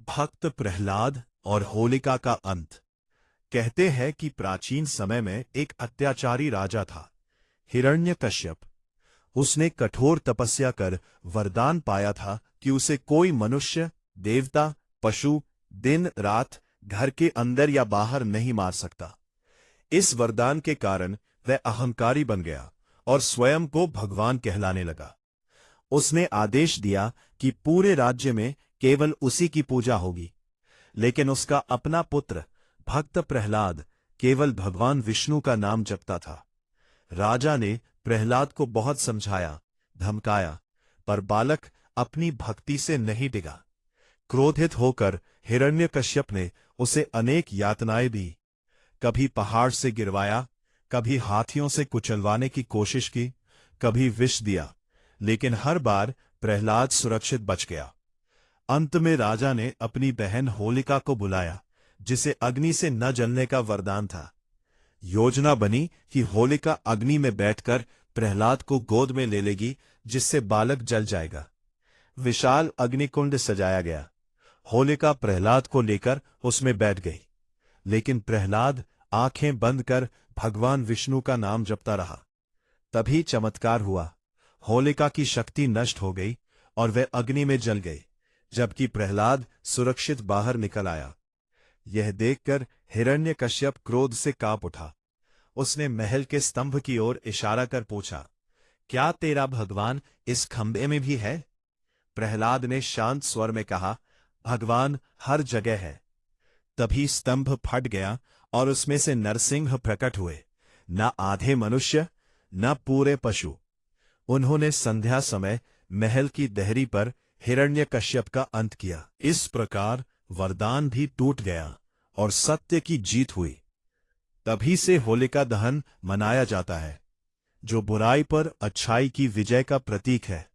भक्त प्रहलाद और होलिका का अंत। कहते हैं कि प्राचीन समय में एक अत्याचारी राजा था, हिरण्यकश्यप। उसने कठोर तपस्या कर वरदान पाया था कि उसे कोई मनुष्य, देवता, पशु दिन रात घर के अंदर या बाहर नहीं मार सकता। इस वरदान के कारण वह अहंकारी बन गया और स्वयं को भगवान कहलाने लगा। उसने आदेश दिया कि पूरे राज्य में केवल उसी की पूजा होगी। लेकिन उसका अपना पुत्र भक्त प्रहलाद केवल भगवान विष्णु का नाम जपता था। राजा ने प्रहलाद को बहुत समझाया, धमकाया, पर बालक अपनी भक्ति से नहीं डिगा। क्रोधित होकर हिरण्यकश्यप ने उसे अनेक यातनाएं दी। कभी पहाड़ से गिरवाया, कभी हाथियों से कुचलवाने की कोशिश की, कभी विष दिया, लेकिन हर बार प्रहलाद सुरक्षित बच गया। अंत में राजा ने अपनी बहन होलिका को बुलाया, जिसे अग्नि से न जलने का वरदान था। योजना बनी कि होलिका अग्नि में बैठकर प्रहलाद को गोद में ले लेगी, जिससे बालक जल जाएगा। विशाल अग्निकुंड सजाया गया। होलिका प्रहलाद को लेकर उसमें बैठ गई, लेकिन प्रहलाद आंखें बंद कर भगवान विष्णु का नाम जपता रहा। तभी चमत्कार हुआ। होलिका की शक्ति नष्ट हो गई और वह अग्नि में जल गई, जबकि प्रहलाद सुरक्षित बाहर निकल आया। यह देखकर हिरण्यकश्यप क्रोध से कांप उठा। उसने महल के स्तंभ की ओर इशारा कर पूछा, क्या तेरा भगवान इस खंभे में भी है? प्रहलाद ने शांत स्वर में कहा, भगवान हर जगह है। तभी स्तंभ फट गया और उसमें से नरसिंह प्रकट हुए, न आधे मनुष्य न पूरे पशु। उन्होंने संध्या समय महल की देहरी पर हिरण्यकश्यप का अंत किया। इस प्रकार वरदान भी टूट गया और सत्य की जीत हुई। तभी से होलिका दहन मनाया जाता है, जो बुराई पर अच्छाई की विजय का प्रतीक है।